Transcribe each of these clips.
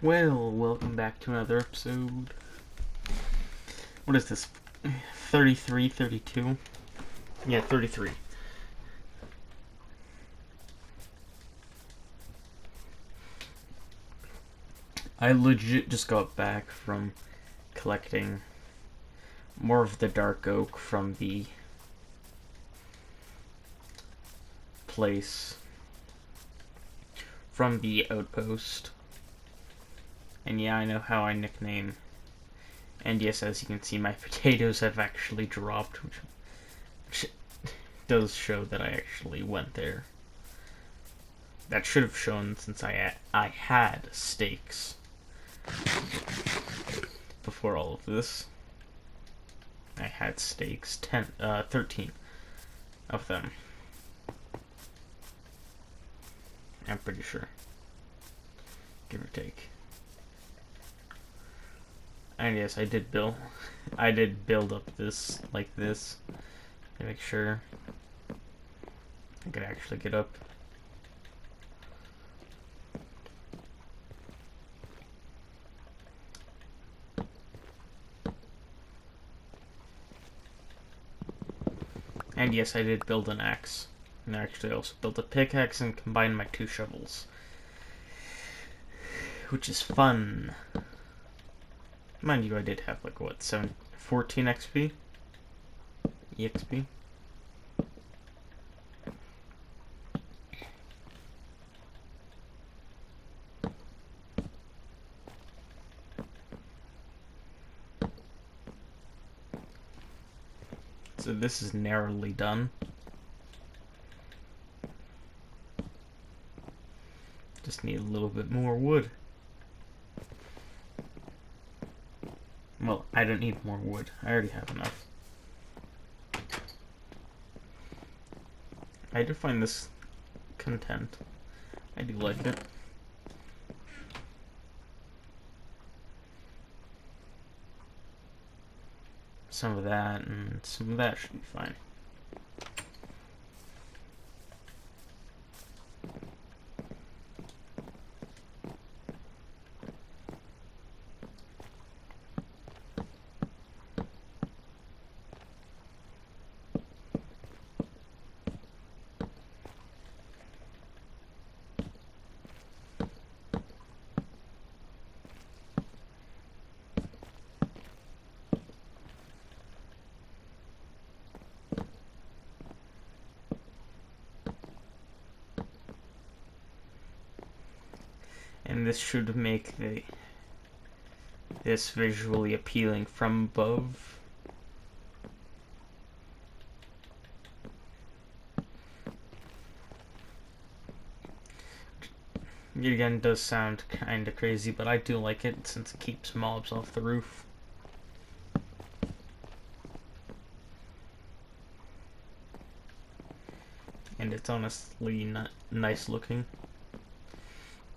Well, welcome back to another episode. What is this? 33, 32? Yeah, 33. I legit just got back from collecting more of the dark oak from the place, from the outpost. And yeah, I know how I nickname. And yes, as you can see, my potatoes have actually dropped, which does show that I actually went there. That should have shown since I had steaks before all of this. I had steaks, 13 of them. I'm pretty sure. Give or take. And yes, I did build up this like this to make sure I could actually get up. And yes, I did build an axe. And actually I also built a pickaxe and combined my 2 shovels. Which is fun. Mind you, I did have like, what, 14 XP? EXP? So this is narrowly done. Just need a little bit more wood. Well, I don't need more wood. I already have enough. I do find this content. I do like it. Some of that and some of that should be fine. And this should make this visually appealing from above. It again does sound kinda crazy, but I do like it since it keeps mobs off the roof. And it's honestly not nice looking.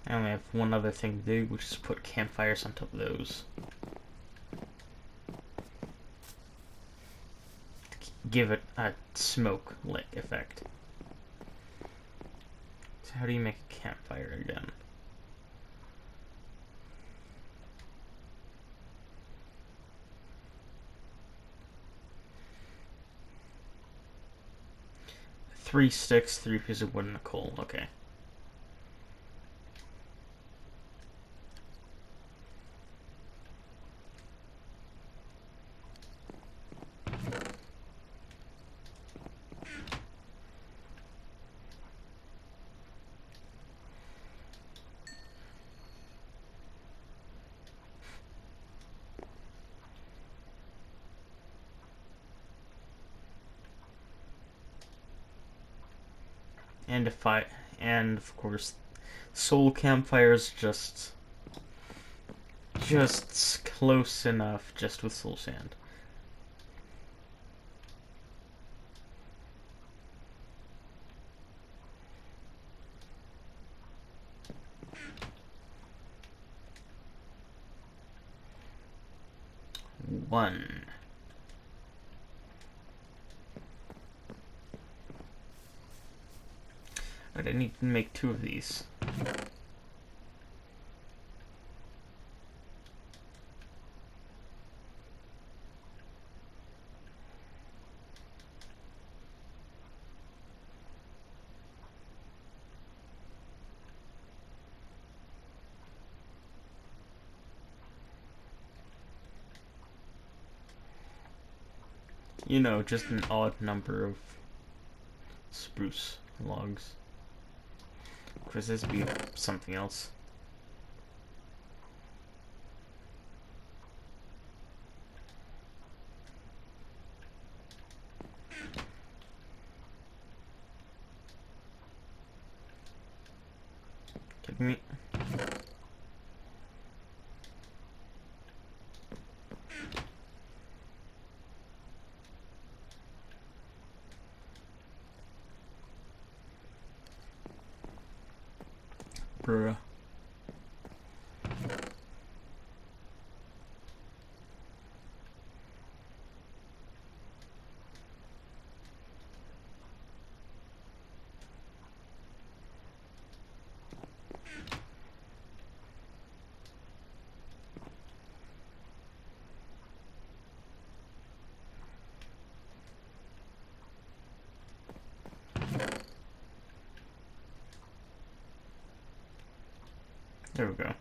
I only have one other thing to do, which is put campfires on top of those. Give it a smoke-like effect. So how do you make a campfire again? Three sticks, 3 pieces of wood, and a coal. Okay. And of course, soul campfires just close enough, just with soul sand. One. But I need to make 2 of these. You know, just an odd number of spruce logs. Could this be something else? Kidding me? Bruh. There we go.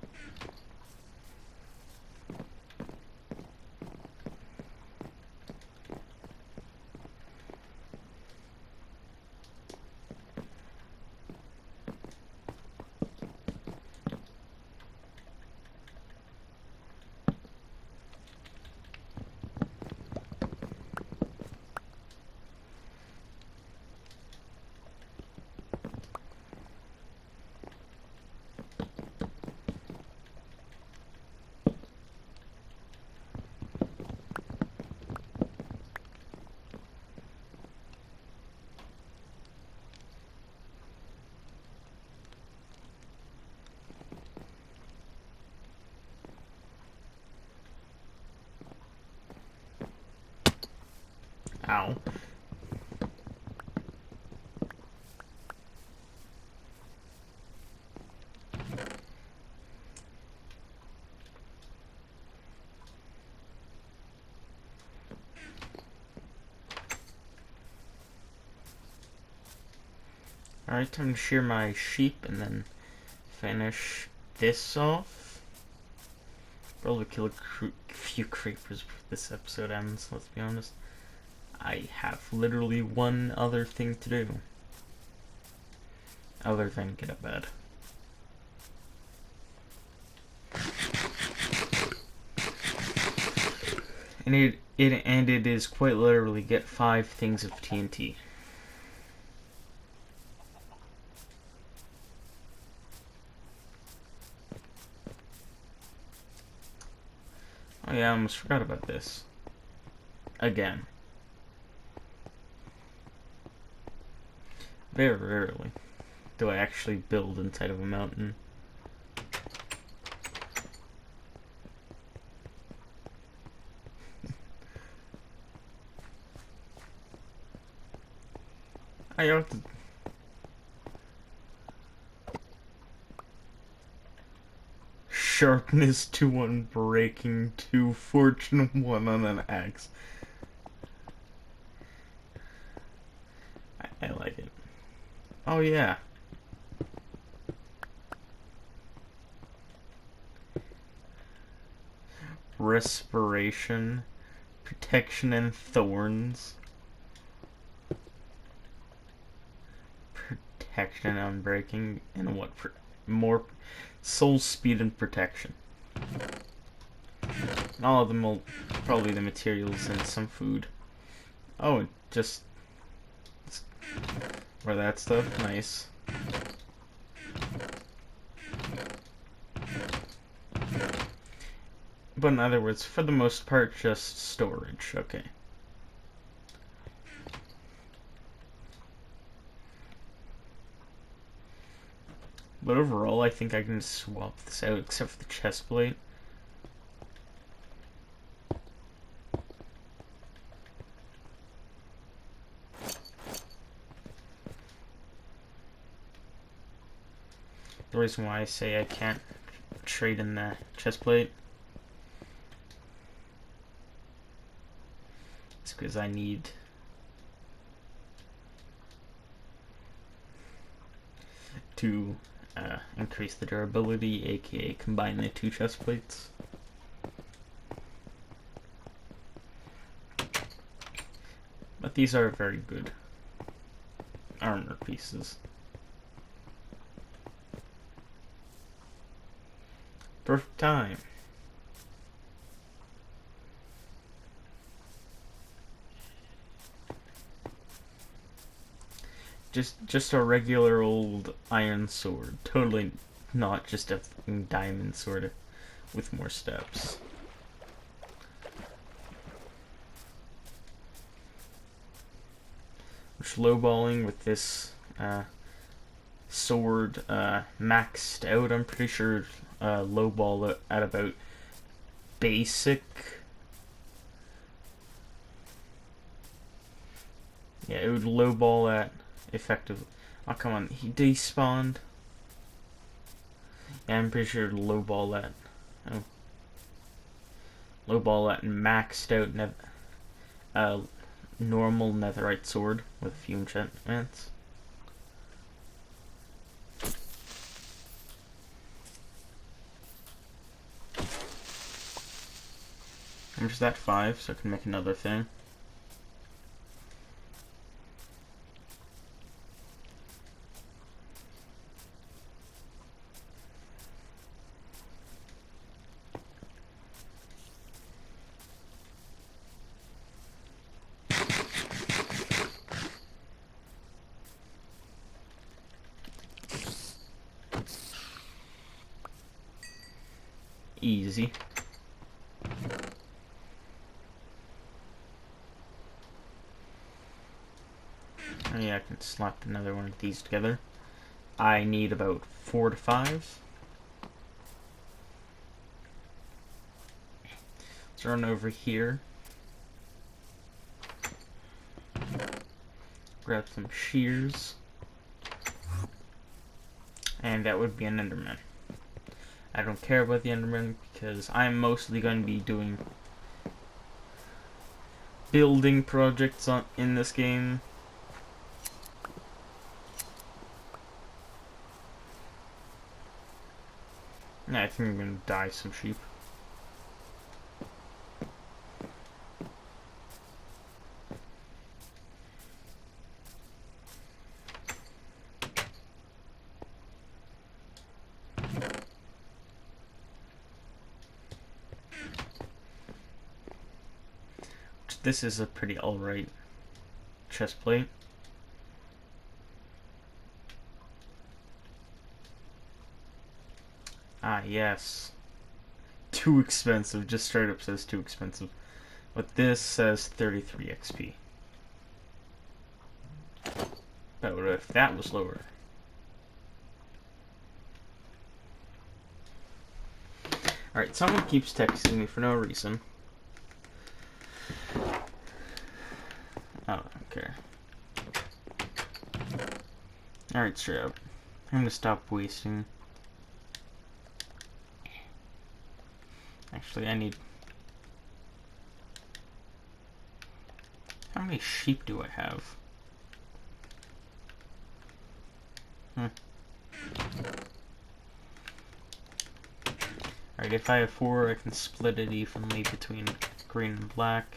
Ow. Alright, time to shear my sheep and then finish this off. Probably kill a few creepers before this episode ends, let's be honest. I have literally one other thing to do. Other than get up bed. And it is quite literally get 5 things of TNT. Oh yeah, I almost forgot about this. Again. Very rarely do I actually build inside of a mountain. I have to... Sharpness 2 on breaking, 2 fortune 1 on an axe. I like it. Oh yeah. Respiration, protection and thorns. Protection on breaking, and what for more soul speed and protection. And all of them will probably the materials and some food. Oh, just for that stuff, nice. But in other words, for the most part, just storage. Okay. But overall, I think I can swap this out, except for the chest plate. The reason why I say I can't trade in the chest plate is because I need to increase the durability, aka combine the 2 chest plates. But these are very good armor pieces. Perfect time. Just a regular old iron sword. Totally not just a diamond sword with more steps. Which lowballing with this sword maxed out. I'm pretty sure lowball at about basic. Yeah, it would lowball at effective. Oh, come on, he despawned. Yeah, I'm pretty sure lowball at. Oh. Lowball at maxed out normal netherite sword with a few enchantments. I'm just at 5, so I can make another thing. Easy. Oh yeah, I can slap another one of these together. I need about 4 to 5. Let's run over here. Grab some shears. And that would be an Enderman. I don't care about the Enderman because I'm mostly going to be doing building projects in this game. Yeah, I think I'm going to dye some sheep. This is a pretty alright chest plate. Ah, yes. Too expensive. Just straight up says too expensive. But this says 33 XP. But what if that was lower? Alright, someone keeps texting me for no reason. Oh, I don't care. Alright, straight up. I'm gonna stop wasting. Actually, I need... How many sheep do I have? Alright, if I have 4, I can split it evenly between green and black.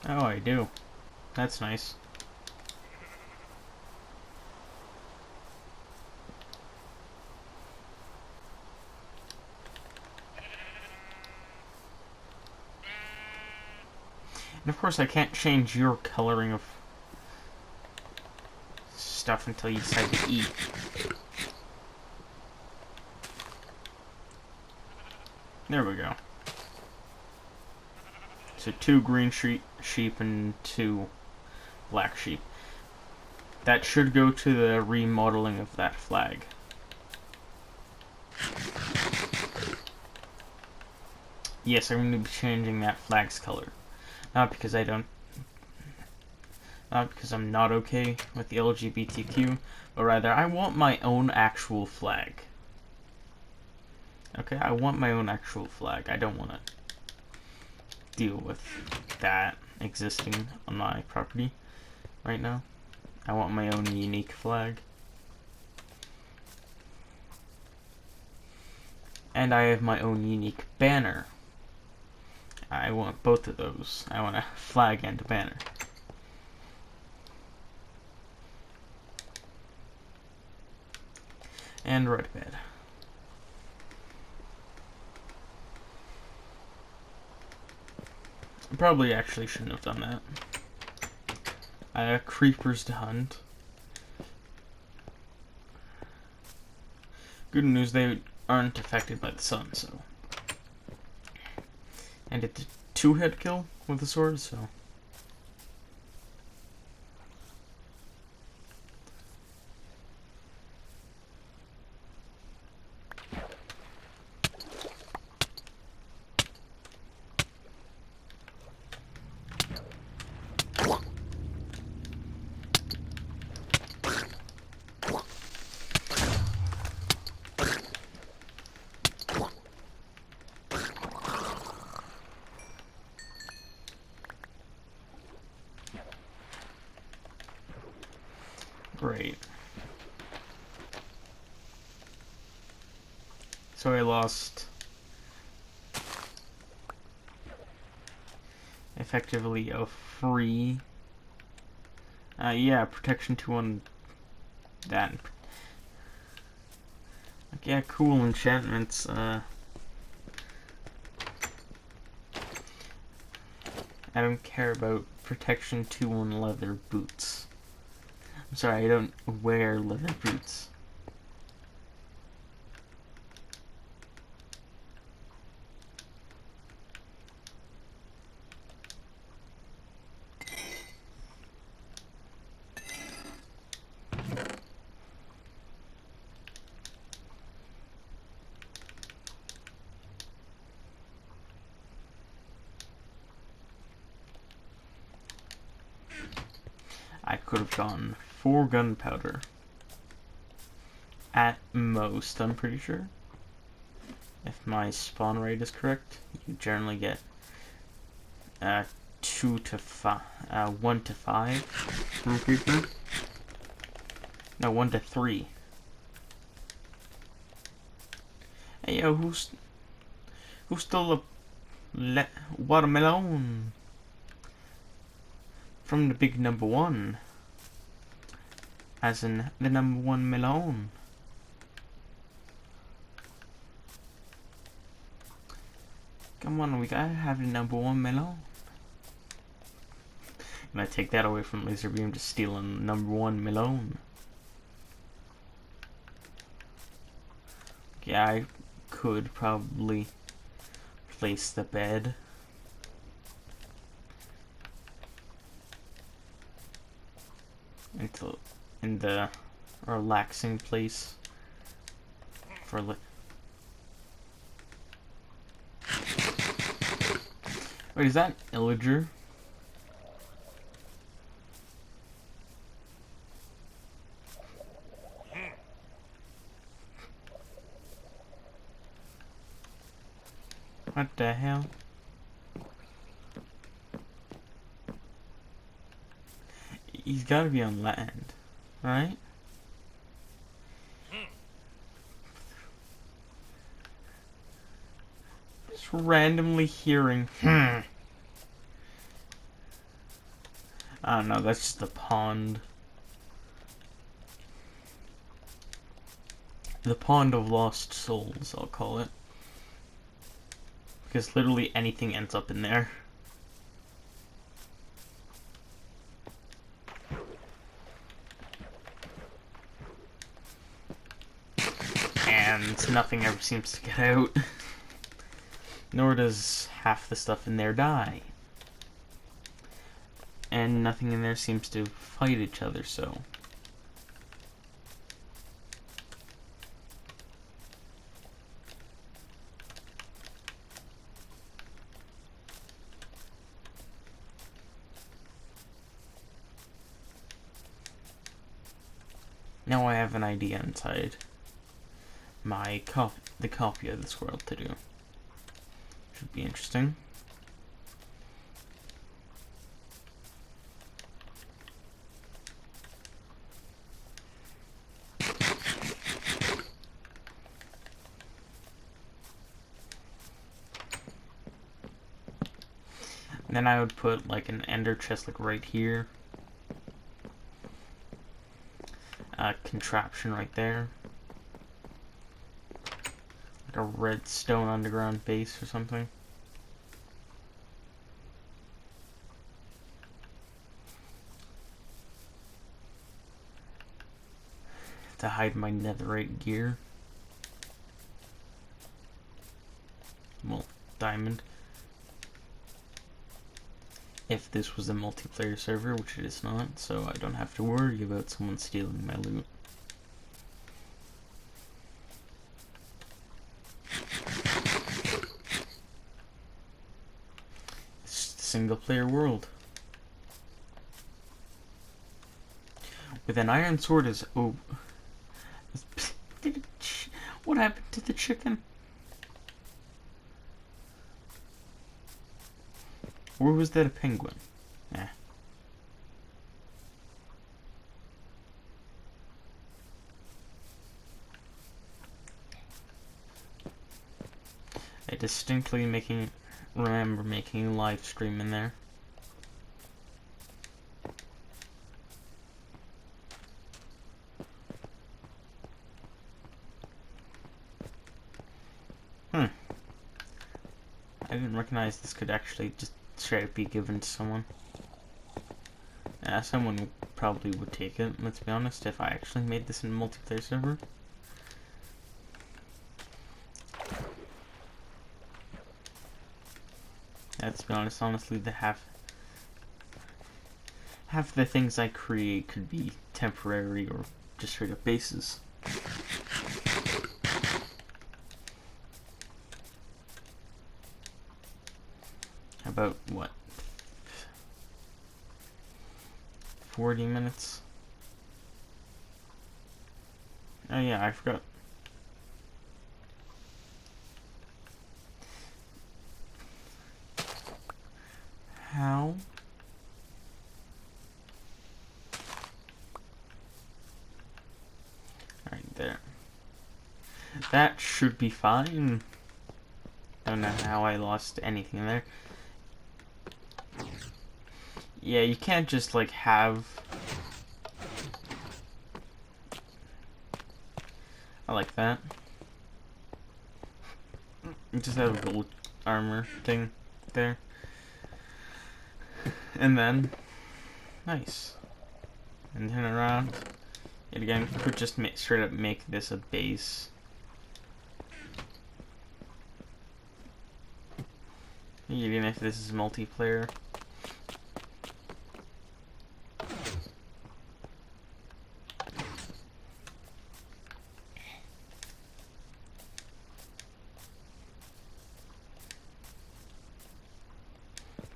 Oh, I do. That's nice. And of course I can't change your coloring of stuff until you decide to eat. There we go. So 2 green sheep and 2 black sheep. That should go to the remodeling of that flag. Yes, I'm going to be changing that flag's color. Not because I'm not okay with the LGBTQ, but rather I want my own actual flag. Okay, I want my own actual flag. I don't want to deal with that existing on my property right now. I want my own unique flag. And I have my own unique banner. I want both of those. I want a flag and a banner. And red bed. I probably actually shouldn't have done that. I have creepers to hunt. Good news, they aren't affected by the sun, so. And it's a 2-hit kill with the sword, so. Great. So I lost effectively a free yeah, protection 2 on that. Like, yeah, cool enchantments. I don't care about protection 2 on leather boots. I'm sorry, I don't wear leather boots. I could have gone 4 gunpowder. At most, I'm pretty sure. If my spawn rate is correct, you generally get 2 to 5, 1 to 5 from a creeper. No, 1 to 3. Hey yo, who's stole a watermelon from the big number 1? As in the number 1 melon. Come on, we gotta have the number 1 melon. And I take that away from Laser Beam, just stealing number 1 melon. Yeah, I could probably place the bed. In the relaxing place for Wait, is that Illager? What the hell? He's gotta be on land, right? Just randomly hearing, I don't know, that's just the pond. The pond of lost souls, I'll call it. Because literally anything ends up in there. And nothing ever seems to get out. Nor does half the stuff in there die. And nothing in there seems to fight each other, so... Now I have an idea inside the copy of this world to do. Should be interesting. Then I would put like an ender chest like right here. A contraption right there. Like a redstone underground base or something. To hide my netherite gear. Well, diamond. If this was a multiplayer server, which it is not, so I don't have to worry about someone stealing my loot. It's a single player world. With an iron sword is... Oh. What happened to the chicken? Or was that a penguin? Eh. I distinctly remember making a live stream in there. I didn't recognize this could actually just straight up be given to someone. Someone probably would take it, let's be honest, if I actually made this in a multiplayer server. Let's be honest, honestly, half the things I create could be temporary or just straight up bases. About what? 40 minutes? Oh yeah, I forgot. How? Right there. That should be fine. Don't know how I lost anything there. Yeah, you can't just like have... I like that. You just have a gold armor thing there. And then... Nice. And turn around. Yet again, you could just straight up make this a base. Even if this is multiplayer.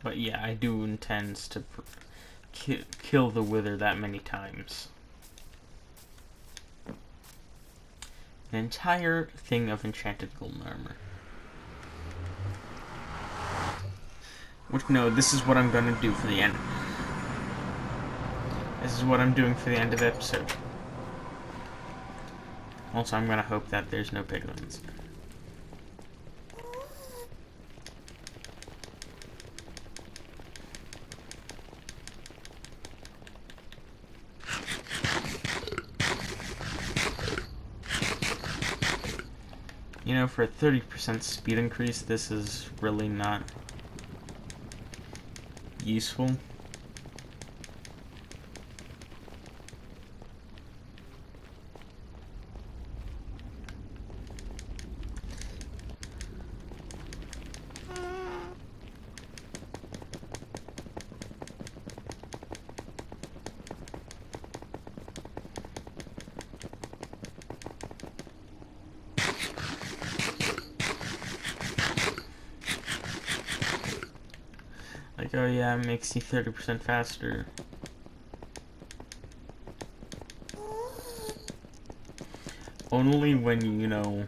But yeah, I do intend to kill the Wither that many times. An entire thing of enchanted golden armor. Which, no, this is what I'm gonna do for the end. This is what I'm doing for the end of the episode. Also, I'm gonna hope that there's no piglins. You know, for a 30% speed increase, this is really not useful. Like, oh yeah, it makes you 30% faster. Only when you know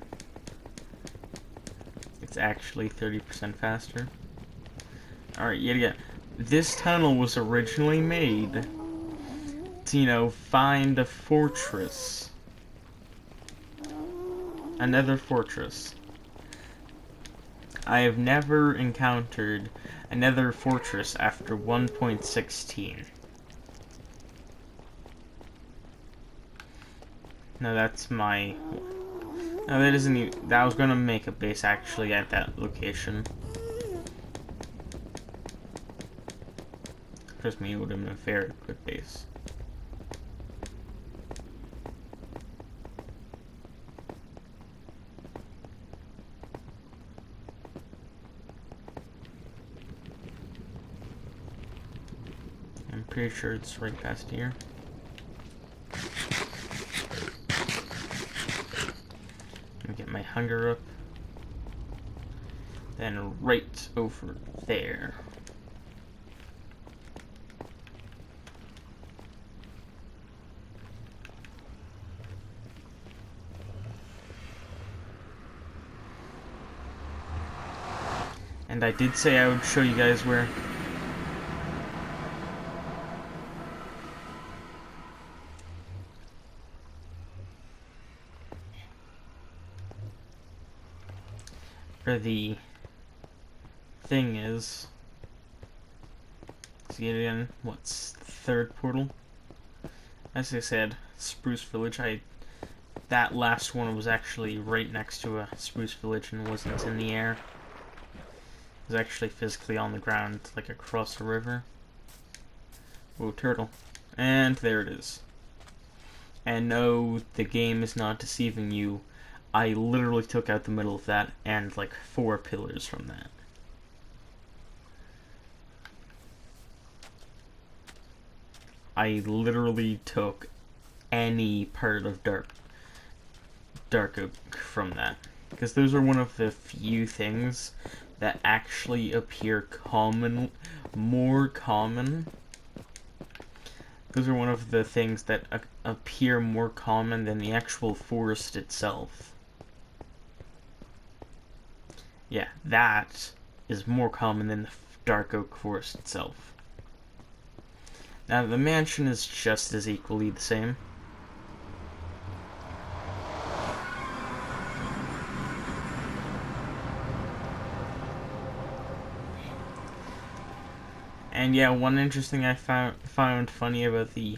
it's actually 30% faster. Alright, yet again. This tunnel was originally made to, you know, find a fortress. Another fortress. I have never encountered another fortress after 1.16. No, that's my... No, that isn't even... I was gonna make a base actually at that location. Trust me, it would have been a very good base. I'm pretty sure it's right past here. Get my hunger up. Then right over there. And I did say I would show you guys where. Where the thing is. Let's get it in. What's the third portal? As I said, Spruce Village. That last one was actually right next to a Spruce Village and wasn't in the air. It was actually physically on the ground, like across the river. Whoa, turtle. And there it is. And no, the game is not deceiving you. I literally took out the middle of that and like 4 pillars from that. I literally took any part of Dark Oak from that. Because those are one of the few things that actually appear more common. Those are one of the things that appear more common than the actual forest itself. Yeah, that is more common than the Dark Oak Forest itself. Now, the mansion is just as equally the same. And yeah, one interesting I found funny about the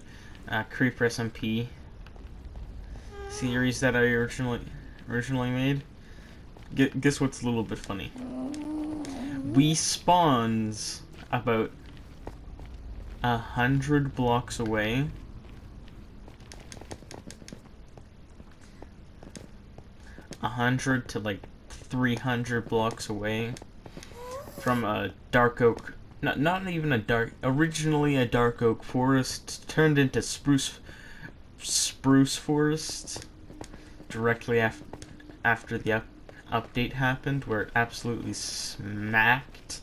Creeper SMP series that I originally made. Guess what's a little bit funny? We spawns about 100 blocks away. 100 to like 300 blocks away from a Dark Oak. Not even originally a Dark Oak Forest turned into Spruce Forest directly after the update happened, where it absolutely smacked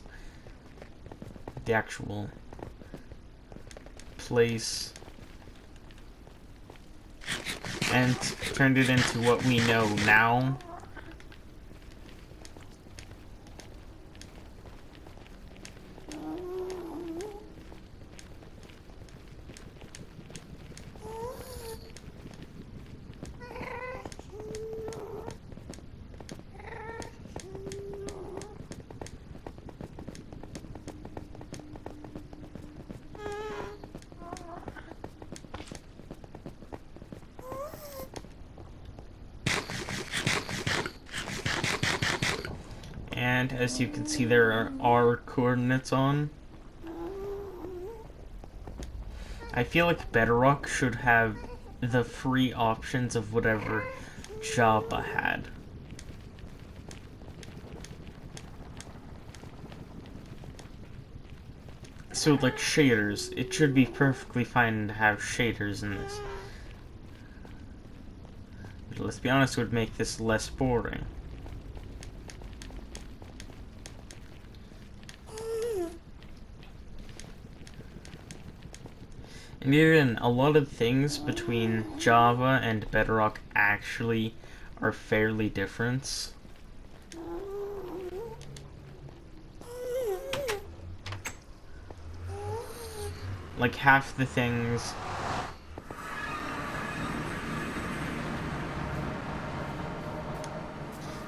the actual place and turned it into what we know now. And as you can see, there are coordinates on. I feel like Bedrock should have the free options of whatever Java had. So like shaders, it should be perfectly fine to have shaders in this. But let's be honest, it would make this less boring. And even a lot of things between Java and Bedrock actually are fairly different. Like half the things.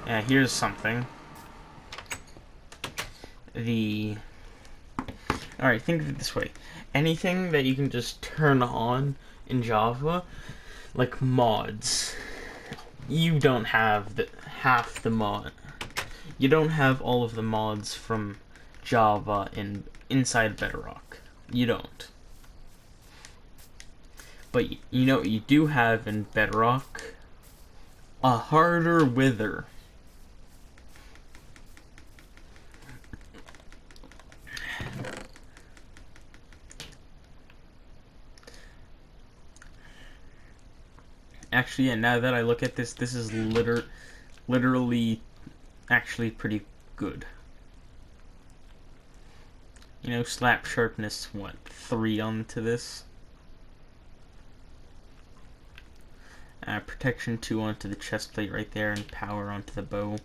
Yeah, here's something. The Alright, think of it this way. Anything that you can just turn on in Java, like mods, you don't have half the mod. You don't have all of the mods from Java inside Bedrock. You don't. But you know what you do have in Bedrock? A harder wither. Actually, yeah, now that I look at this, this is literally actually pretty good. You know, slap sharpness, what, 3 onto this? Protection 2 onto the chest plate right there, and power onto the bow.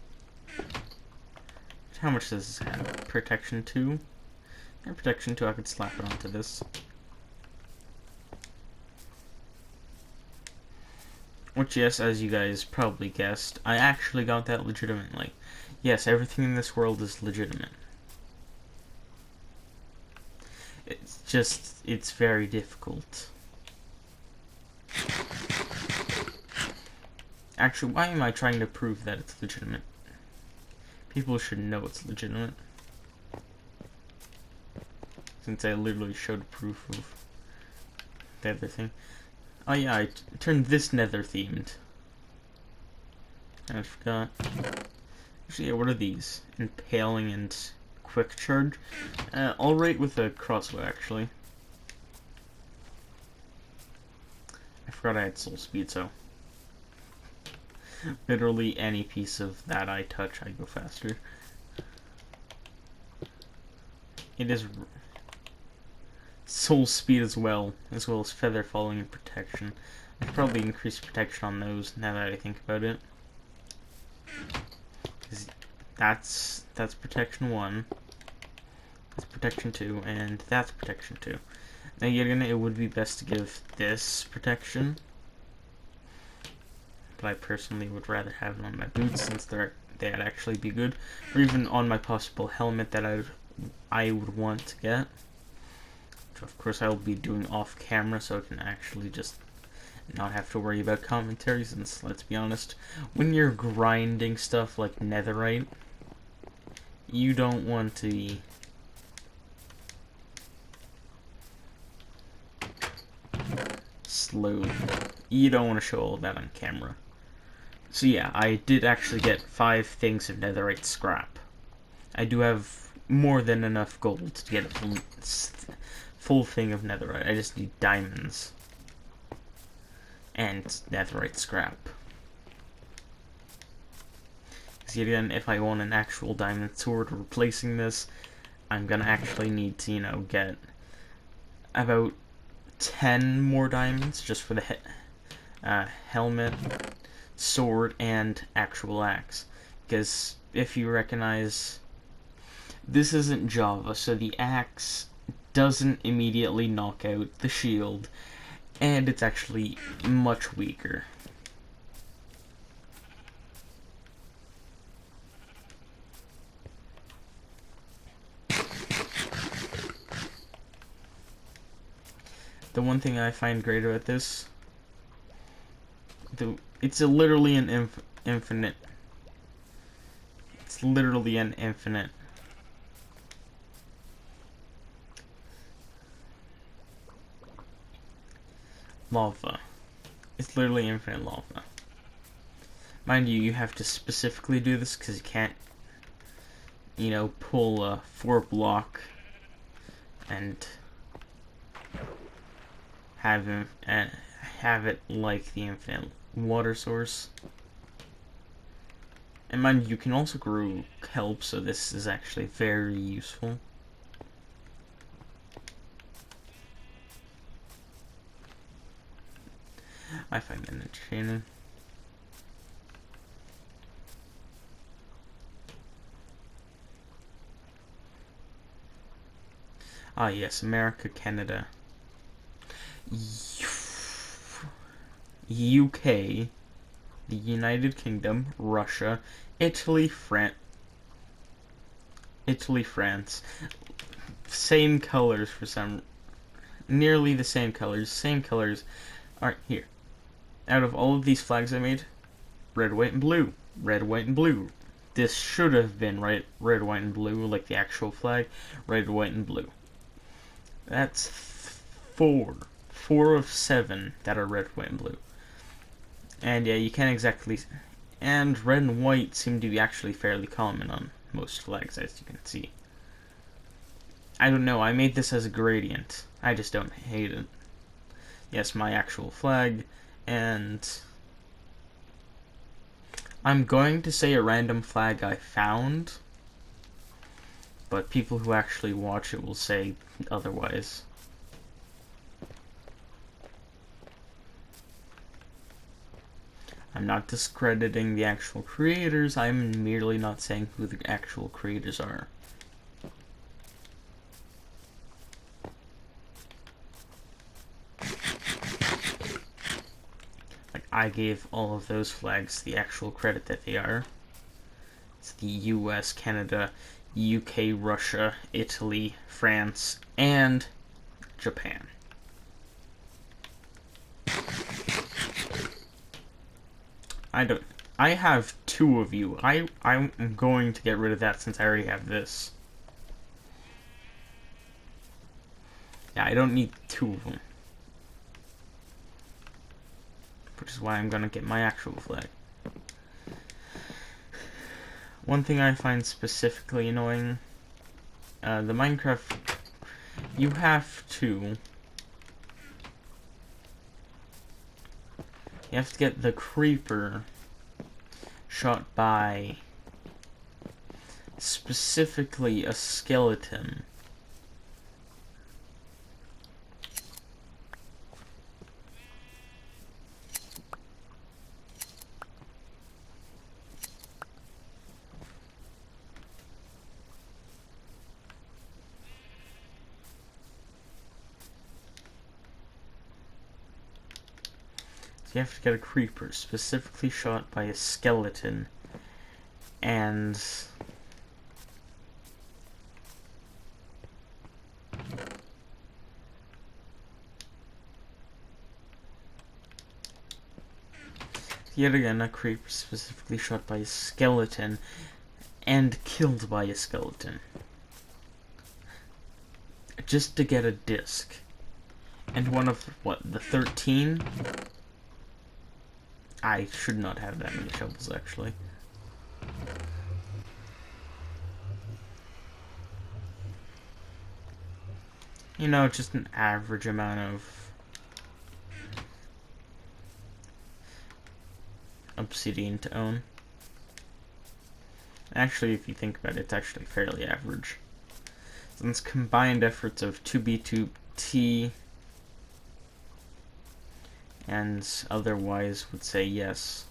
How much does this have? Protection 2? And protection 2, I could slap it onto this. Which, yes, as you guys probably guessed, I actually got that legitimately. Yes, everything in this world is legitimate. It's just, it's very difficult. Actually, why am I trying to prove that it's legitimate? People should know it's legitimate. Since I literally showed proof of the other thing. Oh yeah, I turned this nether themed. I forgot. Actually, yeah, what are these? Impaling and quick charge? I'll rate with a crossbow, actually. I forgot I had soul speed, so literally any piece of that I touch, I go faster. It is soul speed as well as feather falling and protection. I could probably increase protection on those now that I think about it. That's protection 1. That's protection 2, and that's protection 2. Now it would be best to give this protection, but I personally would rather have it on my boots since they'd actually be good, or even on my possible helmet that I would want to get. Which of course I will be doing off camera, so I can actually just not have to worry about commentary, since, let's be honest, when you're grinding stuff like netherite, you don't want to be slow. You don't want to show all that on camera. So yeah, I did actually get 5 things of netherite scrap. I do have more than enough gold to get a full thing of netherite. I just need diamonds and netherite scrap. Because again, if I want an actual diamond sword replacing this, I'm gonna actually need to, you know, get about 10 more diamonds just for the helmet, sword, and actual axe. Because if you recognize, this isn't Java, so the axe doesn't immediately knock out the shield, and it's actually much weaker. The one thing I find great about this, it's literally an infinite. It's literally an infinite. Lava. It's literally infinite lava. Mind you, you have to specifically do this because you can't, you know, pull a 4-block and have it like the infinite water source. And mind you, you can also grow kelp, so this is actually very useful. I find that entertaining. Ah yes, America, Canada, UK, the United Kingdom, Russia, Italy, France. same colors for some, nearly the same colors aren't here. Out of all of these flags I made, red, white, and blue, red, white, and blue. This should have been red, white, and blue, like the actual flag, red, white, and blue. That's four of 7 that are red, white, and blue. And yeah, you can't exactly, and red and white seem to be actually fairly common on most flags, as you can see. I don't know, I made this as a gradient. I just don't hate it. Yes, my actual flag, and I'm going to say a random flag I found, but people who actually watch it will say otherwise. I'm not discrediting the actual creators, I'm merely not saying who the actual creators are. Like, I gave all of those flags the actual credit that they are. It's the US, Canada, UK, Russia, Italy, France, and Japan. I have 2 of you. I'm going to get rid of that since I already have this. Yeah, I don't need 2 of them. Which is why I'm gonna get my actual flag. One thing I find specifically annoying, the Minecraft, you have to get the creeper shot by specifically a skeleton. You have to get a creeper specifically shot by a skeleton, and yet again a creeper specifically shot by a skeleton and killed by a skeleton just to get a disc. And one of the 13? I should not have that many shovels, actually. You know, just an average amount of obsidian to own. Actually, if you think about it, it's actually fairly average. Since combined efforts of 2B2T and otherwise would say yes.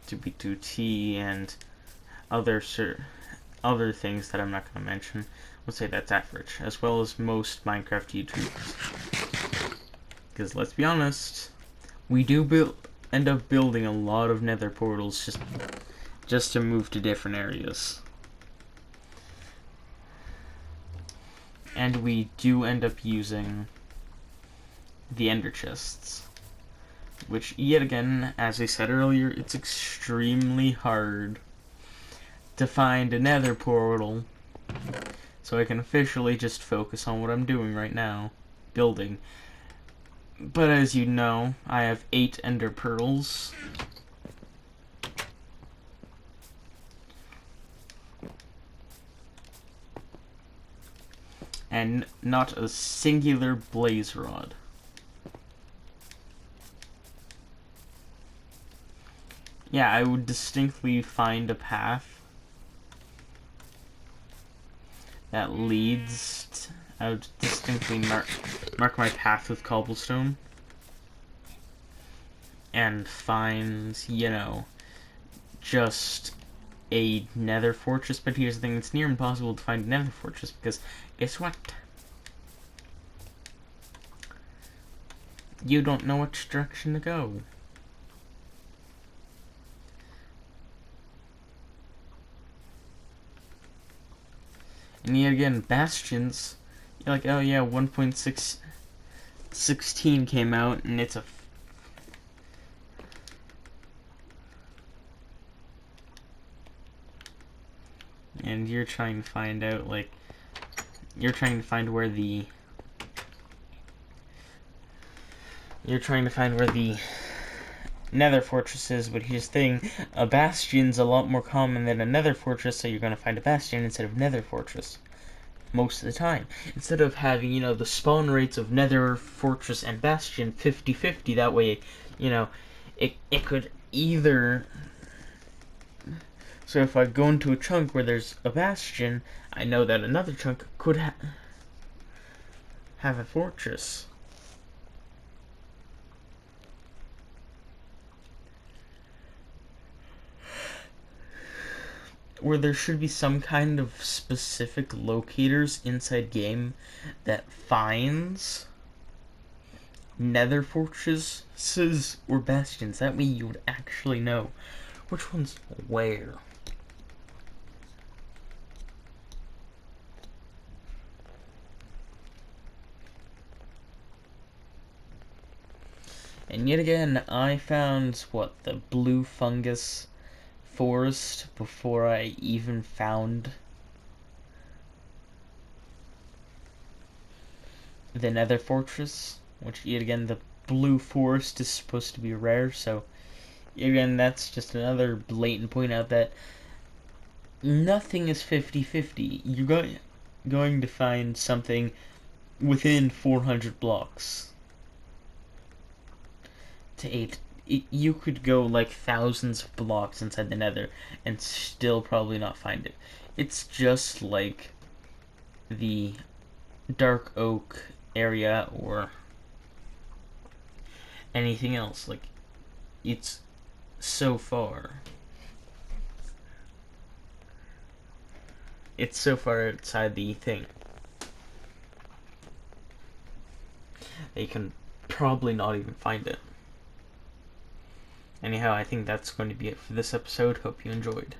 2B2T and other things that I'm not going to mention would say that's average, as well as most Minecraft YouTubers. Because let's be honest, we do end up building a lot of nether portals just to move to different areas. And we do end up using the ender chests, which yet again, as I said earlier, it's extremely hard to find a nether portal, so I can officially just focus on what I'm doing right now, building. But as you know, I have 8 ender pearls. And not a singular blaze rod. Yeah, I would distinctly find a path that leads. I would distinctly mark my path with cobblestone and find, you know, just a nether fortress. But here's the thing, it's near impossible to find a nether fortress because guess what? You don't know which direction to go. And yet again, Bastions, you're like, oh yeah, 1.616 came out, and it's a... And you're trying to find out, like... You're trying to find where the... You're trying to find where the Nether Fortress is, but here's the thing, a Bastion's a lot more common than a Nether Fortress, so you're going to find a Bastion instead of Nether Fortress. Most of the time. Instead of having, you know, the spawn rates of Nether Fortress and Bastion 50-50, that way, you know, it could either... So if I go into a chunk where there's a Bastion, I know that another chunk could have a Fortress. Where there should be some kind of specific locators inside game that finds Nether Fortresses or Bastions. That way you would actually know which one's where. And yet again, I found, the blue fungus forest before I even found the Nether Fortress, which yet again, the blue forest is supposed to be rare, so yet again, that's just another blatant point out that nothing is 50-50. You're going to find something within 400 blocks to 8. You could go like thousands of blocks inside the Nether and still probably not find it. It's just like the Dark Oak area or anything else. Like, it's so far. It's so far outside the thing that you can probably not even find it. Anyhow, I think that's going to be it for this episode. Hope you enjoyed.